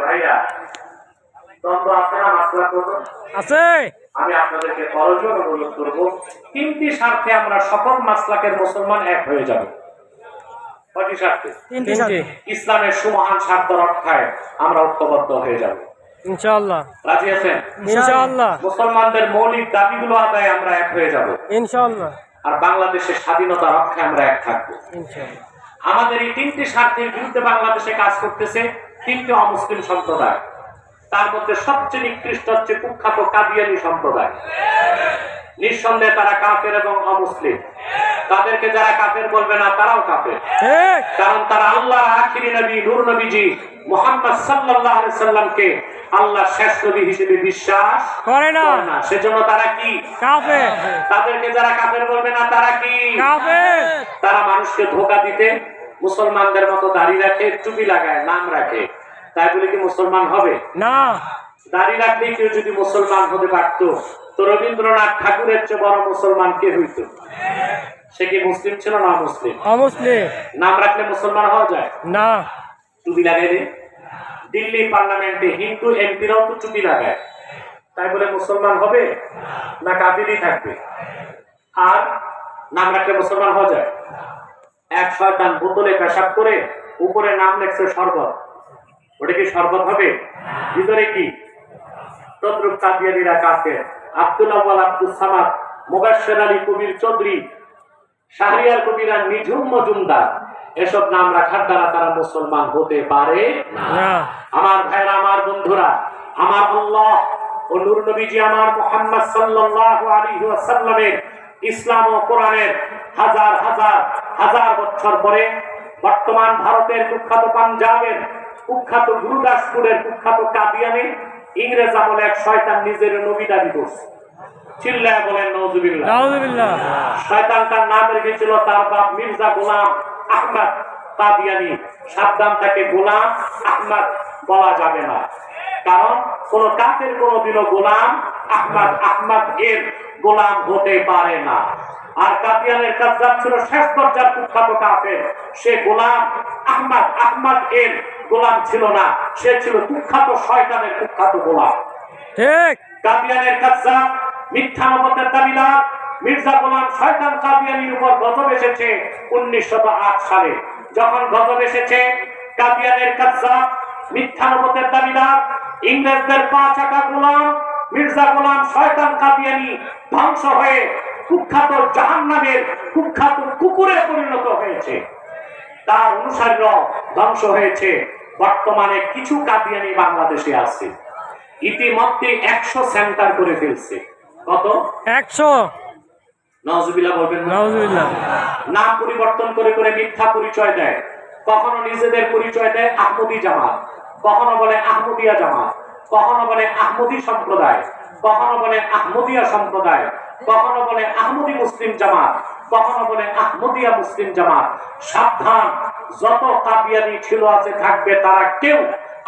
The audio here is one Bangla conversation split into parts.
ভাইয়া দ্বন্দ্ব আছে না মাসলা করবো আছে। আমি আপনাদেরকে করজোর অনুরোধ করবো, তিনটি স্বার্থে আমরা সকল মাসলাকের মুসলমান এক হয়ে যাব। কয়টি স্বার্থে? ইসলামের সুমহান স্বার্থ রক্ষায় আমরা ঐক্যবদ্ধ হয়ে যাব ইনশাআল্লাহ। রাজি আছেন? ইনশাআল্লাহ। মুসলমানদের মৌলিক দাবিগুলো আদায়ে আমরা এক হয়ে যাব ইনশাআল্লাহ। আর বাংলাদেশের স্বাধীনতা রক্ষায় আমরা এক থাকবো ইনশাআল্লাহ। আমাদের এই তিনটি স্বার্থের বিরুদ্ধে বাংলাদেশে কাজ করতেছে তিনটি অমুসলিম সম্প্রদায়। তার মধ্যে সবচেয়ে নিকৃষ্ট হচ্ছে কুখ্যাত কাদিয়ানী সম্প্রদায়। নিঃসন্দেহে তারা কাফের এবং অমুসলিম। তাদেরকে যারা কাফের বলবে না তারাও কাফের, কারণ তারা আল্লাহর আখিরি নবী নূর নবীজি মুহাম্মদ সাল্লাল্লাহু আলাইহি সাল্লামকে আল্লাহর শেষ নবী হিসেবে বিশ্বাস করে না। সেজন্য তারা কি? কাফের। তাদেরকে যারা কাফের বলবে না তারা কি? কাফের। তারা মানুষকে ধোঁকা দিতে মুসলমানদের মতো দাড়ি রাখে, টুপি লাগায়, নাম রাখে, তাই বলে কি মুসলমান হবে? না। দাড়ি রাখলে কেউ যদি মুসলমান হতে পারত তো রবীন্দ্রনাথ ঠাকুরের চেয়ে বড় মুসলমান কে হইত? সে কি মুসলিম ছিল না মুসলিম? অমুসলিম। নাম রাখলে মুসলমান হওয়া যায় না। টুপি লাগাইলে দিল্লি পার্লামেন্টে হিন্দু এমপিরাও তো টুপি লাগায়, তাই বলে মুসলমান হবে না কাফিরই থাকবে? আর নাম রাখলে মুসলমান হওয়া যায়? এক শয়তান বোতলে পেশাব করে উপরে নাম লেখছে শরবত, ওটা কি শরবত হবে? ভিতরে কি? তদ্রুপ কাদিয়ানীরা কাফের। আব্দুল আউয়াল আব্দুল সামাদ, মুবাশশির আলী কবির চৌধুরী, শাহরিয়ার কবিরা নিঝুম মজুমদার, এসব নাম রাখার দ্বারা তারা মুসলমান হতে পারে না। আমার ভাইরা, আমার বন্ধুরা, আমার আল্লাহ ও নূর নবীজি আমার মুহাম্মদ সাল্লাল্লাহু আলাইহি ওয়াসাল্লামের ইসলাম ও কোরআনের হাজার হাজার হাজার বছর পরে বর্তমান ভারতের কুখ্যাত পাঞ্জাবের কুখ্যাত গুরুদাসপুরের কুখ্যাত কাদিয়ানী ইংরেজ আমলে এক শয়তান নিজের নবী দাবি করছে। চিল্লায় বলেন নাউজুবিল্লাহ। নাউজুবিল্লাহ। শয়তানটার নাম রেখেছিল তার বাপ মির্জা গোলাম আহমদ কাদিয়ানী। সাবধান, তাকে গোলাম আহমদ বলা যাবে না, কারণ কোন কাফের কোনদিনও গোলাম আহমদ এর গোলাম হতে পারে না। আর কাদিয়ানের কাজ্জাব ছিল শেষ পর্যায়ের কুখ্যাত কাফের। সে গোলাম আহমদ এর গোলাম ছিল না, সে ছিল কুখ্যাত শয়তানের কুখ্যাত গোলাম। ঠিক। কাদিয়ানের কাজ্জাব মিথ্যা নবুয়তের দাবিদার মির্জা গোলাম শয়তান কাদিয়ানীর উপর গজব এসেছে 1908 সালে। যখন গজব এসেছে, কাদিয়ানের কাজ্জাব মিথ্যা নবুয়তের দাবিদার ইংরেজদের পা চাকা গোলাম মির্জা গোলাম শয়তান কাদিয়ানী ধ্বংস হয়ে কুখ্যাত জাহান্নামের কুখ্যাত কুকুরে পরিণত হয়েছে। তার অনুসারীরা ধ্বংস হয়েছে। বর্তমানে কিছু কাদিয়ানী বাংলাদেশে আছে। ইতিমধ্যে 100 সেন্টার করে ফেলছে। কত? 100। নাউজুবিল্লাহ বলবেন না? নাউজুবিল্লাহ। নাম পরিবর্তন করে করে মিথ্যা পরিচয় দেয়। কখনো নিজেদের পরিচয় দেয় আহমদী জামাত, কখনো বলে আহমদিয়া জামাত, কখনো বলে আহমদী সম্প্রদায়, কখনো বলে আহমদিয়া সম্প্রদায়, কখনো বলে আহমদী মুসলিম জামাত, কখনো বলে আহমদিয়া মুসলিম জামাত। সাবধান, যত কাদিয়ানী ছিল আছে থাকবে, তারা কেউ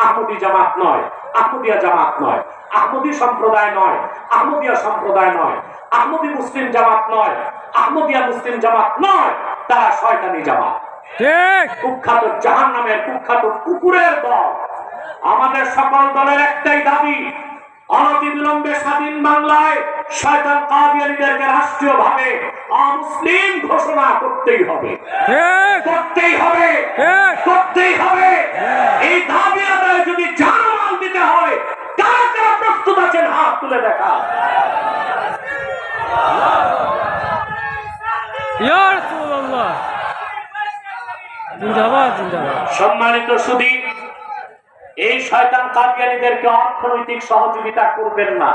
আহমদী জামাত নয়, আহমদিয়া জামাত নয়, আহমদী সম্প্রদায় নয়, আহমদিয়া সম্প্রদায় নয়, আহমদী মুসলিম জামাত নয়, আহমদিয়া মুসলিম জামাত নয়, তারা শয়তানি জামাত। ঠিক। কুখ্যাত জাহান্নামের কুখ্যাত কুকুরের দল। আমাদের সকল দলের একটাই দাবি, অনতিবিলম্বে স্বাধীন বাংলায় শয়তান কাদিয়ানীদেরকে রাষ্ট্রীয়ভাবে অমুসলিম ঘোষণা করতেই হবে, করতেই হবে, করতেই হবে। এই দাবি আদায়ে যদি জানমাল দিতে হয়, কারা কারা প্রস্তুত আছেন হাত তুলে দেখা। ইয়া রাসূলুল্লাহ। জিন্দাবাদ, জিন্দাবাদ। সম্মানিত সুধী, এই শয়তান কাদিয়ানীদেরকে অর্থনৈতিক সহযোগিতা করবেন না।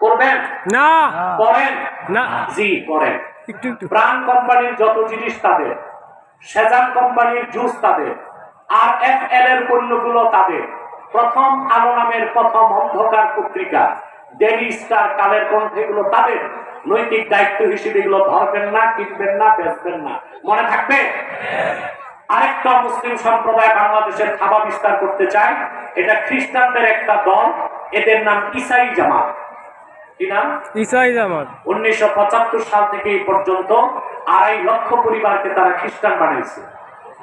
করবেন না? করেন না? জি করেন। প্রাণ কোম্পানির যত জিনিস তাদের, সেজান কোম্পানির জুস তাদের, আর এফএল এর পণ্যগুলো তাদের, প্রথম আলো নামের প্রথম অন্ধকার পত্রিকা, ডেইলি স্টার, কালের কণ্ঠ, এগুলো তাদের। নৈতিক দায়িত্ব হিসেবে এগুলো ধরবেন না, কিনবেন না, বেচবেন না। মনে থাকবে? আরেকটা মুসলিম সম্প্রদায় বাংলাদেশের থাবা বিস্তার করতে চায়। এটা খ্রিস্টানদের একটা দল, এদের নাম ইসাই জামাত। কি নাম? ইসাই জামাত। 1975 সাল থেকে এই পর্যন্ত 2.5 লক্ষ পরিবারকে তারা খ্রিস্টান বানিয়েছে।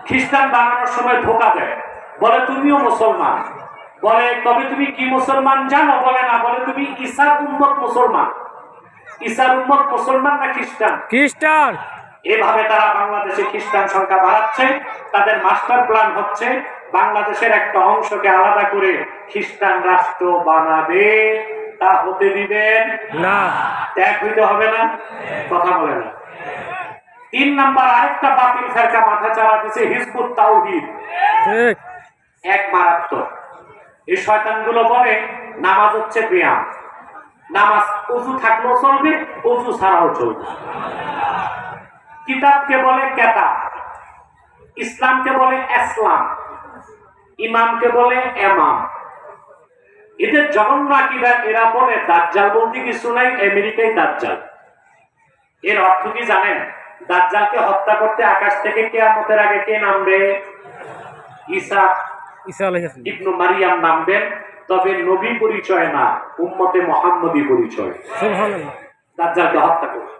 খ্রিস্টান বানানোর সময় ধোকা দেয়, বলে তুমিও মুসলমান, বলে তবে তুমি কি মুসলমান জানো, বলে না, বলে তুমি ঈসার উম্মত মুসলমান। ঈসার উম্মত মুসলমান না খ্রিস্টান? খ্রিস্টান। এভাবে তারা বাংলাদেশে খ্রিস্টান সংখ্যা বাড়াচ্ছে। তাদের মাস্টার প্ল্যান হচ্ছে বাংলাদেশের একটা অংশকে আলাদা করে খ্রিস্টান রাষ্ট্র বানাবে। তা হতে দিবেন না। ত্যাগ হইতে হবে না? কথা বলে না। 3 নাম্বার আরেকটা বাতিল ফেরকা মাথা চাড়া দিছে, হিজবুত তাওহীদ। ঠিক। এক মারাত্মক। এই শয়তানগুলো বলে নামাজ হচ্ছে ব্যায়াম, নামাজ ওযু থাকলেও চলবে, ওযু ছাড়াও চলবে। কিতাবকে বলে কেতাব, ইসলামকে বলে ইসলাম, ইমামকে বলে এমাম। এদের জঘন্য আকীদা। এরা বলে দাজ্জাল বলতে কিছু নাই, আমেরিকায় দাজ্জাল। এর অর্থ কি জানেন? দাজ্জালকে হত্যা করতে আকাশ থেকে কিয়ামতের আগে কে নামবে? ঈসা ইবনে মারিয়াম নামবেন। তবে নবী পরিচয় না, উম্মতে মুহাম্মদী পরিচয়। সুবহানাল্লাহ। দাজ্জালকে হত্যা করবে,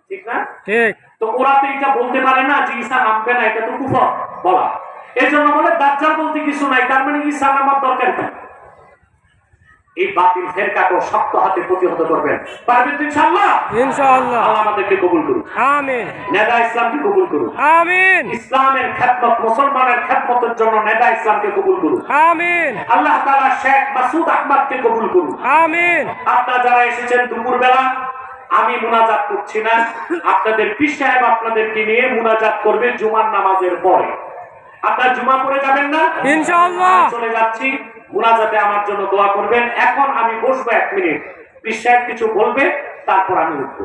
ঠিক না? ঠিক। তো ওরা তো এটা বলতে পারে না যে ঈসা নামবে না, এটা তো কুফর বলা। এজন্য বলে দাজ্জাল বলতে কিছু নাই, তার মানে ঈসা নামার দরকার কি? এই বাতিল ফেরকাকে শক্ত হাতে প্রতিহত করবেন, পারবেন তো ইনশাআল্লাহ? ইনশাআল্লাহ। আল্লাহ আমাদেরকে কবুল করুন, আমিন। নেদা ইসলামকে কবুল করুন, আমিন। ইসলামের খেদমত, মুসলমানের খেদমতের জন্য নেদা ইসলামকে কবুল করুন, আমিন। আল্লাহ তাআলা শেখ মাসুদ আহমদকে কবুল করুন। আমিন। আপনারা যারা এসেছেন দুপুরবেলা, আমি মুনাজাত করছি না, আপনাদের পীর সাহেব আপনাদেরকে নিয়ে মুনাজাত করবে জুমার নামাজের পরে। আপনারা জুমা পড়ে যাবেন না? ইনশাআল্লাহ। চলে যাচ্ছি, মুনাজাতে আমার জন্য দোয়া করবেন। এখন আমি বসবো 1 মিনিট, পীর সাহেব কিছু বলবে, তারপর আমি উঠবো।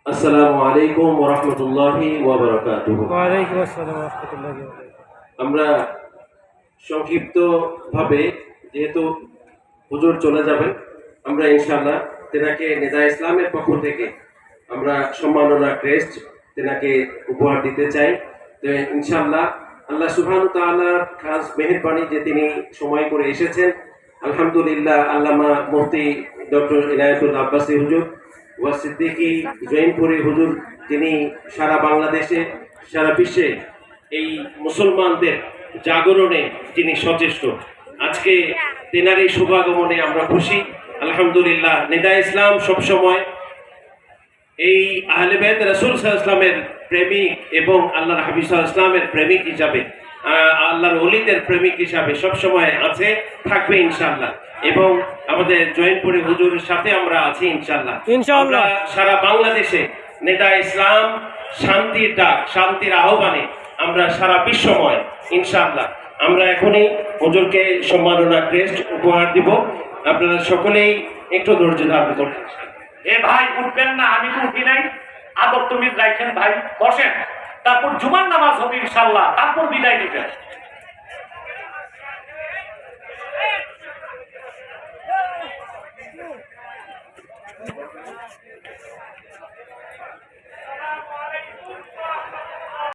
আসসালামু আলাইকুম ওয়া রাহমাতুল্লাহি ওয়া বারাকাতুহু। ওয়া আলাইকুম আসসালাম ওয়া রাহমাতুল্লাহি ওয়া বারাকাতুহু। আমরা সংক্ষিপ্তভাবে, যেহেতু হুজুর চলে যাবেন, আমরা ইনশাআল্লাহ তেনাকে নেদা ইসলামের পক্ষ থেকে আমরা সম্মাননা ক্রেস্ট তেনাকে উপহার দিতে চাই। তো ইনশাআল্লাহ আল্লাহ সুবহানাহু ওয়া তাআলার খাস মেহেরবানি যে তিনি সময় করে এসেছেন। আলহামদুলিল্লাহ, আল্লামা মুফতি ডক্টর ইনায়েতুল আব্বাসী হুজুর ওয়া সিদ্দিকী জৈনপুরী হুজুর, যিনি সারা বাংলাদেশে, সারা বিশ্বে এই মুসলমানদের জাগরণে যিনি সচেষ্ট। আজকে তেনার এই শুভাগমনে আমরা খুশি। আলহামদুলিল্লাহ, নেদা ইসলাম সবসময় এই আহলে বাইত রাসূল সাল্লাল্লাহু আলাইহি ওয়াসাল্লামের প্রেমিক এবং আল্লাহর হাবিব সাল্লাল্লাহু আলাইহি ওয়াসাল্লামের প্রেমিক হিসাবে, আল্লাহর ওলিদের প্রেমিক হিসাবে সবসময় আছে, থাকবে ইনশাআল্লাহ। এবং আমাদের জয়ন্তপুরে হুজুরের সাথে আমরা আছি ইনশাআল্লাহ। ইনশাআল্লাহ। সারা বাংলাদেশে নেদা ইসলাম শান্তির ডাক, শান্তির আহ্বানে আমরা সারা বিশ্বময় ইনশাআল্লাহ। আমরা এখনই হুজুরকে সম্মাননা ক্রেস্ট উপহার দিব। আপনারা সকলেই একটু ধৈর্য ধারণ করুন। এ ভাই উঠবেন না, আমি তো উঠি নাই। আদর তুমি রাখেন ভাই, বসেন, তারপর জুমার নামাজ হবে ইনশাআল্লাহ, তারপর বিদায় নিবেন।